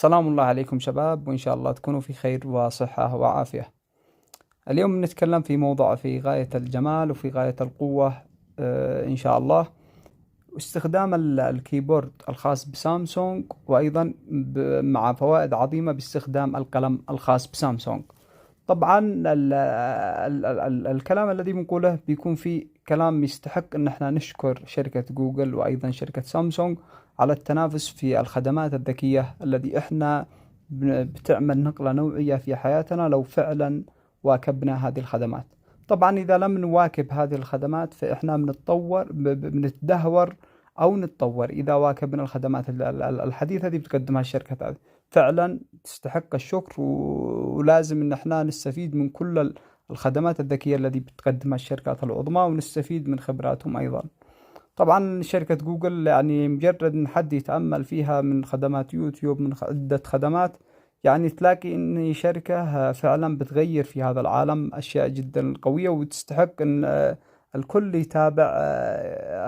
سلام الله عليكم شباب، وإن شاء الله تكونوا في خير وصحة وعافية. اليوم نتكلم في موضوع في غاية الجمال وفي غاية القوة. إن شاء الله استخدام الكيبورد الخاص بسامسونج، وأيضا مع فوائد عظيمة باستخدام القلم الخاص بسامسونج. طبعا الكلام الذي بنقوله بيكون فيه كلام يستحق ان احنا نشكر شركة جوجل وايضا شركة سامسونج على التنافس في الخدمات الذكية الذي احنا بتعمل نقلة نوعية في حياتنا لو فعلا واكبنا هذه الخدمات. طبعا اذا لم نواكب هذه الخدمات فاحنا بنتدهور او نتطور اذا واكبنا الخدمات الحديثة دي بتقدمها الشركة هذه. فعلا تستحق الشكر، ولازم ان احنا نستفيد من كل الخدمات الذكية التي بتقدمها الشركات العظمى ونستفيد من خبراتهم ايضا. طبعا شركة جوجل يعني مجرد ان حد يتأمل فيها من خدمات يوتيوب، من عدة خدمات، يعني تلاقي ان شركة فعلا بتغير في هذا العالم اشياء جدا قوية، وتستحق ان الكل يتابع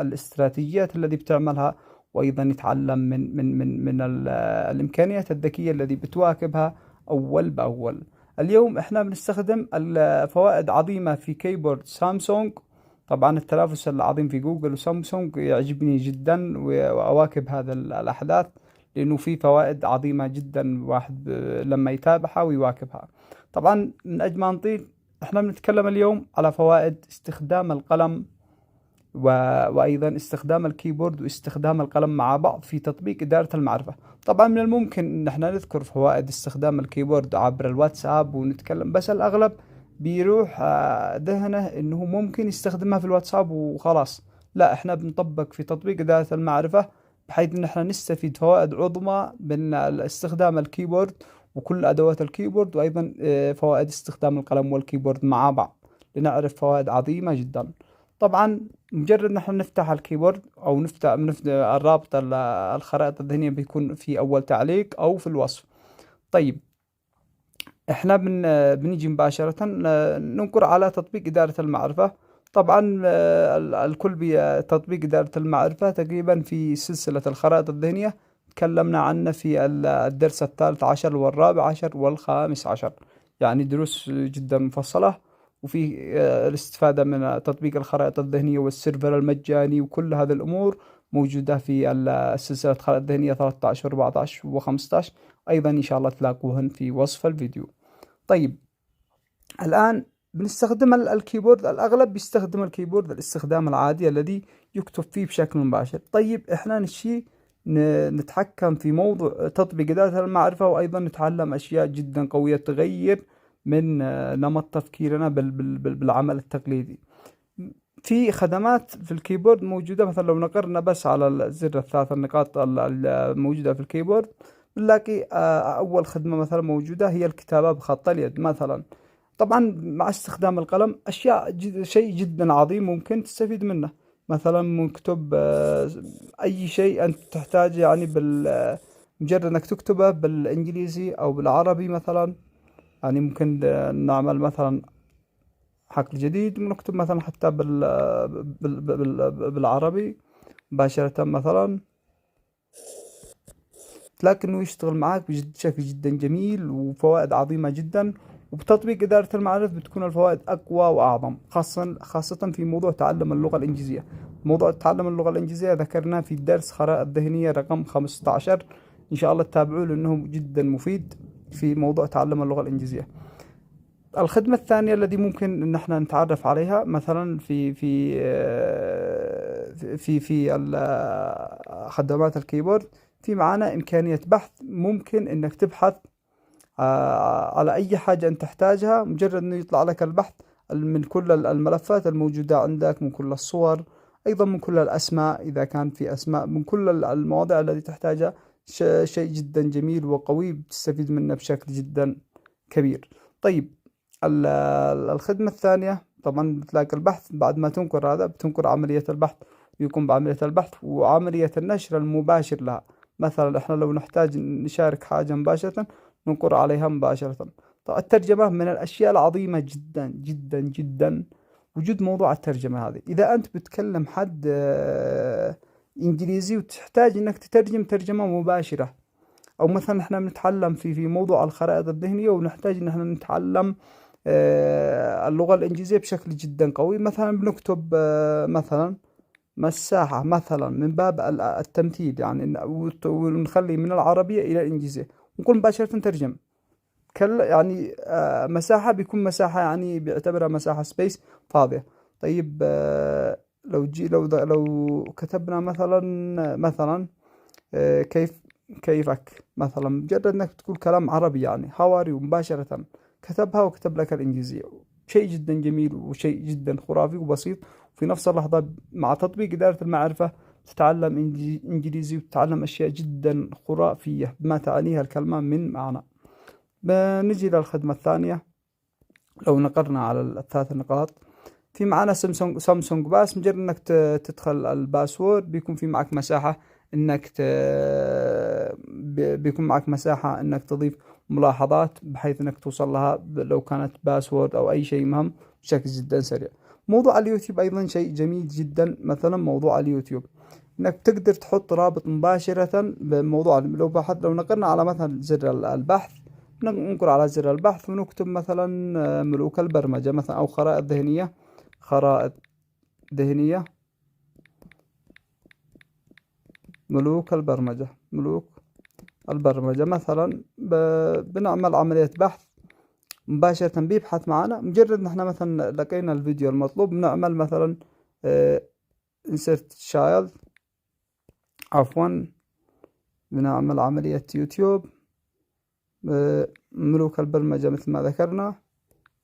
الاستراتيجيات التي بتعملها، وايضا يتعلم من الامكانيات الذكية التي بتواكبها اول باول. اليوم احنا بنستخدم الفوائد عظيمة في كيبورد سامسونج. طبعا التنافس العظيم في جوجل وسامسونج يعجبني جدا، وأواكب هذا الأحداث لأنه في فوائد عظيمة جدا واحد لما يتابعها ويواكبها. طبعا من أجل ما نطيل، احنا بنتكلم اليوم على فوائد استخدام القلم و... وأيضا استخدام الكيبورد واستخدام القلم مع بعض في تطبيق إدارة المعرفة. طبعا من الممكن أن احنا نذكر فوائد استخدام الكيبورد عبر الواتساب ونتكلم، بس الأغلب بيروح ذهنه أنه ممكن يستخدمها في الواتساب وخلاص. لا، احنا بنطبق في تطبيق إدارة المعرفة بحيث أن احنا نستفيد فوائد عظمى من استخدام الكيبورد وكل أدوات الكيبورد، وأيضا فوائد استخدام القلم والكيبورد مع بعض لنعرف فوائد عظيمة جدا. طبعا مجرد نحن نفتح الكيبورد او نفتح الرابط الخرائط الذهنية بيكون في اول تعليق او في الوصف. طيب احنا بنيجي مباشرة ننقر على تطبيق إدارة المعرفة. طبعا الكل بتطبيق إدارة المعرفة تقريبا في سلسلة الخرائط الذهنية تكلمنا عنه في الدرس الثالث عشر والرابع عشر والخامس عشر، يعني دروس جدا مفصلة. وفي الاستفادة من تطبيق الخرائط الذهنية والسيرفر المجاني وكل هذه الأمور موجودة في السلسلة الخرائط الذهنية 13 و14 و15. أيضا إن شاء الله تلاقوهن في وصف الفيديو. طيب الآن بنستخدم الكيبورد. الأغلب بيستخدم الكيبورد الاستخدام العادي الذي يكتب فيه بشكل مباشر. طيب إحنا نتحكم في موضوع تطبيق إدارة المعرفة، وأيضا نتعلم أشياء جدا قوية تغير من نمط تفكيرنا بالعمل التقليدي. في خدمات في الكيبورد موجودة، مثلا لو نقرنا بس على الزر الثلاث النقاط الموجودة في الكيبورد بنلاقي أول خدمة مثلا موجودة هي الكتابة بخط اليد مثلا. طبعا مع استخدام القلم أشياء شيء جدا عظيم ممكن تستفيد منه. مثلا مكتوب أي شيء أنت تحتاج، يعني مجرد أنك تكتبه بالإنجليزي أو بالعربي مثلا. يعني ممكن نعمل مثلا حقل جديد ونكتب مثلا حتى بالعربي مباشرة مثلا، لكنه يشتغل معاك بشكل جدا جميل وفوائد عظيمة جدا. وبتطبيق إدارة المعارف بتكون الفوائد أقوى وأعظم، خاصة في موضوع تعلم اللغة الإنجليزية. موضوع تعلم اللغة الإنجليزية ذكرناه في درس خرائط ذهنية رقم 15. إن شاء الله تتابعوه لأنه جدا مفيد في موضوع تعلم اللغة الإنجليزية. الخدمة الثانية التي ممكن ان احنا نتعرف عليها مثلا في خدمات الكيبورد، في معانا إمكانية بحث. ممكن انك تبحث على اي حاجة انت تحتاجها، مجرد انه يطلع لك البحث من كل الملفات الموجودة عندك، من كل الصور، ايضا من كل الاسماء اذا كان في اسماء، من كل المواضيع التي تحتاجها. شيء جدا جميل وقوي بتستفيد منه بشكل جدا كبير. طيب الخدمة الثانية طبعا بتلاقي البحث. بعد ما تنقر هذا بتنقر عملية البحث، ويكون بعملية البحث وعملية النشر المباشر لها. مثلا احنا لو نحتاج نشارك حاجة مباشرة ننقر عليها مباشرة. طبعا الترجمة من الأشياء العظيمة جدا جدا جدا، وجود موضوع الترجمة هذه. إذا أنت بتكلم حد إنجليزي وتحتاج إنك تترجم ترجمة مباشرة أو مثلا احنا بنتعلم في موضوع الخرائط الذهنية ونحتاج ان احنا نتعلم اللغة الإنجليزية بشكل جدا قوي. مثلا بنكتب مثلا مساحة مثلا من باب التمثيل، يعني ونخلي من العربية إلى الإنجليزية ونقول مباشرة ترجم. يعني مساحة بيكون مساحة، يعني بيعتبرها مساحة سبيس فاضية. طيب لو كتبنا مثلا كيفك مثلا، مجرد انك تقول كلام عربي يعني هاو ار يو مباشرة، كتبها وكتب لك الإنجليزية. شيء جدا جميل وشيء جدا خرافي وبسيط. وفي نفس اللحظة مع تطبيق إدارة المعرفة تتعلم إنجليزي وتتعلم أشياء جدا خرافية بما تعنيها الكلمة من معنى. بنجي للخدمة الثانية. لو نقرنا على الثلاث نقاط، في معانا سامسونج باس. مجرد انك تدخل الباسورد بيكون في معك مساحة انك بيكون معك مساحة انك تضيف ملاحظات بحيث انك توصل لها لو كانت باسورد او اي شيء مهم بشكل جدا سريع. موضوع اليوتيوب ايضا شيء جميل جدا. مثلا موضوع اليوتيوب انك تقدر تحط رابط مباشرة بموضوع. لو نقرنا على مثلا زر البحث، ننقر على زر البحث ونكتب مثلا ملوك البرمجة مثلا، أو خرائط ذهنية ملوك البرمجة مثلا. بنعمل عملية بحث مباشرة، بيبحث معنا. مجرد نحن مثلا لقينا الفيديو المطلوب بنعمل مثلا insert child، عفوا بنعمل عملية يوتيوب ملوك البرمجة مثل ما ذكرنا.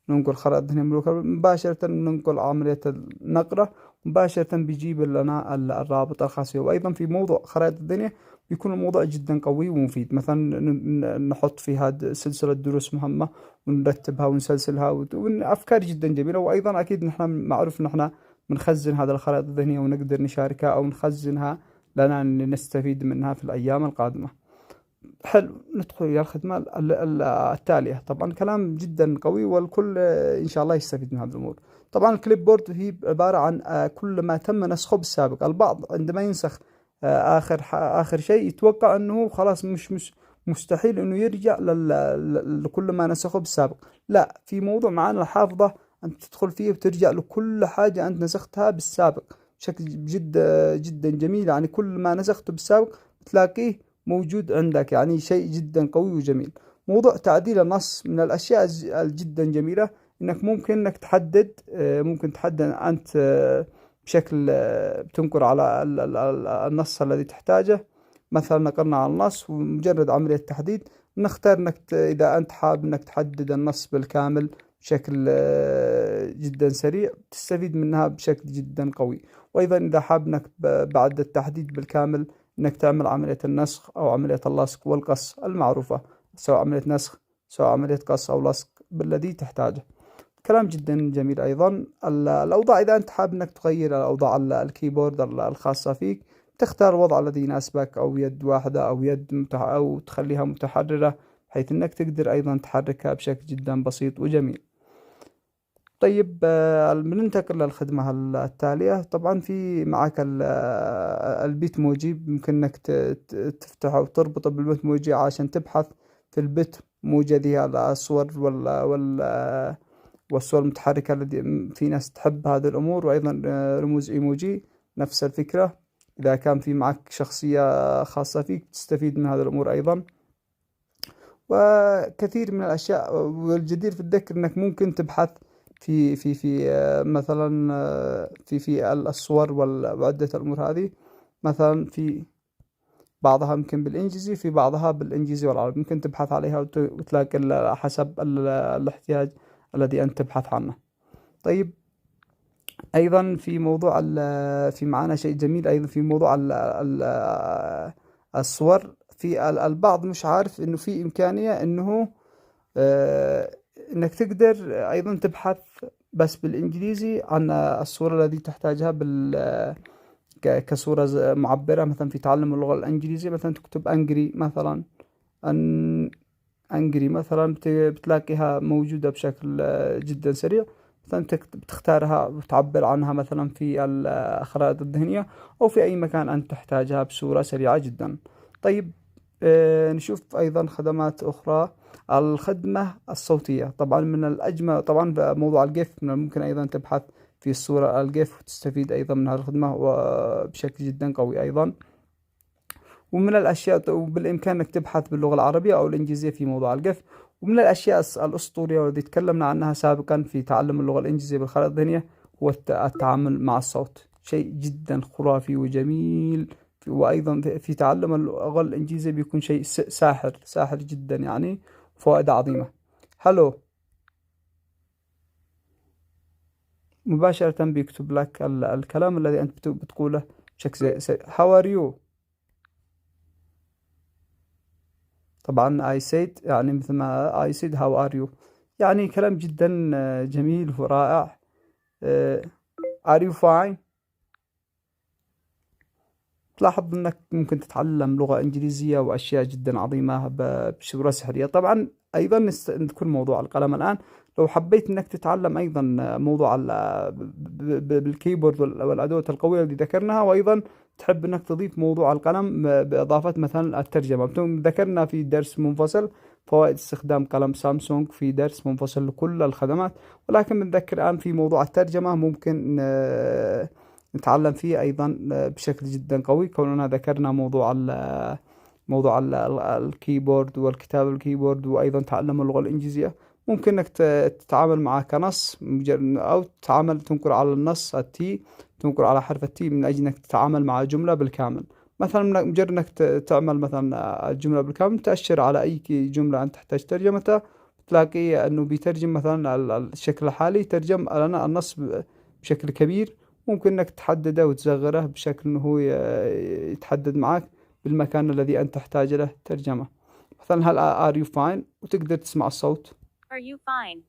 ننقل خرائط ذهنية ملوك مباشرة، ننقل عملية النقرة مباشرة بيجيب لنا الرابط الخاص فيه. وأيضا في موضوع خرائط الذهنية بيكون الموضوع جدا قوي ومفيد. مثلا نحط فيها سلسلة دروس مهمة ونرتبها ونسلسلها أفكار جدا جميلة. وأيضا أكيد نحن معروف نحن بنخزن هذه الخرائط الذهنية ونقدر نشاركها أو نخزنها لنا نستفيد منها في الأيام القادمة. حلو، ندخل إلى الخدمة التالية. طبعا كلام جدا قوي والكل إن شاء الله يستفيد من هذه الأمور. طبعا الكليب بورد هي عبارة عن كل ما تم نسخه بالسابق. البعض عندما ينسخ آخر شيء يتوقع أنه خلاص مش مستحيل أنه يرجع لكل ما نسخه بالسابق. لا، في موضوع معانا الحافظة أنت تدخل فيه وترجع لكل حاجة أنت نسختها بالسابق بشكل جدا جميل. يعني كل ما نسخته بالسابق تلاقيه موجود عندك، يعني شيء جدا قوي وجميل. موضوع تعديل النص من الأشياء جدا جميلة. إنك ممكن ممكن تحدد أنت بشكل بتنقر على النص الذي تحتاجه. مثلا نقرنا على النص ومجرد عملية تحديد نختار إذا أنت حابب إنك تحدد النص بالكامل بشكل جدا سريع تستفيد منها بشكل جدا قوي. وأيضا إذا حاب إنك بعد التحديد بالكامل انك تعمل عملية النسخ او عملية اللصق والقص المعروفة، سواء عملية نسخ سواء عملية قص او لصق بالذي تحتاجه. كلام جدا جميل. ايضا الاوضاع، اذا انت حاب انك تغير الاوضاع الكيبورد الخاصة فيك تختار الوضع الذي يناسبك، او يد واحدة او او تخليها متحررة بحيث انك تقدر ايضا تحركها بشكل جدا بسيط وجميل. طيب بننتقل للخدمة التالية. طبعا في معك البيت موجي، ممكن انك تفتحه وتربطه بالبيت موجي عشان تبحث في البيت موجي هذه على الصور والصور المتحركة التي في ناس تحب هذه الأمور. وأيضا رموز إيموجي نفس الفكرة. إذا كان في معك شخصية خاصة فيك تستفيد من هذه الأمور أيضا. وكثير من الأشياء. والجدير في الذكر أنك ممكن تبحث في مثلا في الصور وعدة الأمور هذه. مثلا في بعضها ممكن بالإنجليزي، في بعضها بالإنجليزي والعربي، ممكن تبحث عليها وتلاقي حسب الاحتياج الذي أنت تبحث عنه. طيب أيضا في موضوع في معنا شيء جميل أيضا في موضوع الصور. في البعض مش عارف إنه في إمكانية إنه انك تقدر ايضا تبحث بس بالانجليزي عن الصورة التي تحتاجها كصورة معبرة. مثلا في تعلم اللغة الانجليزية مثلا تكتب انجري مثلا، انجري مثلا بتلاقيها موجودة بشكل جدا سريع. مثلا بتختارها وتعبر عنها مثلا في الخرائط الذهنية او في اي مكان انت تحتاجها بصورة سريعة جدا. طيب نشوف أيضا خدمات أخرى. الخدمة الصوتية طبعا من الأجمل، طبعا موضوع الجيف من الممكن أيضا تبحث في الصورة الجيف وتستفيد أيضا من هذه الخدمة وبشكل جدا قوي أيضا. ومن الأشياء وبالإمكان أنك تبحث باللغة العربية أو الإنجليزية في موضوع الجيف. ومن الأشياء الأسطورية والتي تكلمنا عنها سابقا في تعلم اللغة الإنجليزية بالخرائط الذهنية هو التعامل مع الصوت، شيء جدا خرافي وجميل. وأيضا في تعلم اللغة الإنجليزية بيكون شيء ساحر ساحر جدا يعني، فوائد عظيمة. هلو مباشرة بيكتب لك الكلام الذي أنت بتقوله بشكل زي how are you. طبعا I said يعني مثل ما I said how are you، يعني كلام جدا جميل ورائع. آه، are you fine. تلاحظ انك ممكن تتعلم لغة انجليزية واشياء جدا عظيمة بصورة سحرية. طبعا ايضا نذكر موضوع القلم الان. لو حبيت انك تتعلم ايضا موضوع بالكيبورد والادوات القوية اللي ذكرناها، وايضا تحب انك تضيف موضوع القلم باضافة مثلا الترجمة، ذكرنا في درس منفصل فوائد استخدام قلم سامسونج في درس منفصل لكل الخدمات. ولكن بنذكر الآن في موضوع الترجمة ممكن نتعلم فيه أيضا بشكل جدا قوي، كوننا ذكرنا موضوع الكيبورد والكتابة بالكيبورد وأيضا تعلم اللغة الإنجليزية. ممكن إنك تتعامل معه كنص أو تنقر على النص التي، تنقر على حرف التي من أجل إنك تتعامل مع جملة بالكامل. مثلا مجرد إنك تعمل مثلا الجملة بالكامل، تأشر على أي جملة أنت تحتاج ترجمتها، تلاقي أنه بيترجم مثلا الشكل الحالي، ترجم لنا النص بشكل كبير. ممكن انك تحدده وتصغره بشكل انه هو يتحدد معك بالمكان الذي انت تحتاج له ترجمة. مثلا هل are you fine، وتقدر تسمع الصوت Are you fine؟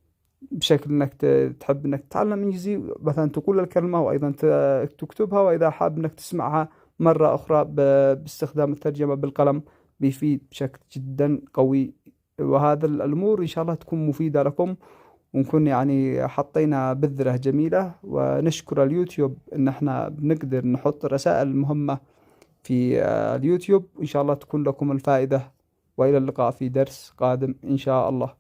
بشكل انك تحب انك تتعلم انجليزي مثلا تقول الكلمة وايضا تكتبها، واذا حاب انك تسمعها مرة اخرى باستخدام الترجمة بالقلم بيفيد بشكل جدا قوي. وهذا الامور ان شاء الله تكون مفيدة لكم، ونكون يعني حطينا بذرة جميلة. ونشكر اليوتيوب إن احنا بنقدر نحط رسائل مهمة في اليوتيوب، إن شاء الله تكون لكم الفائدة. وإلى اللقاء في درس قادم إن شاء الله.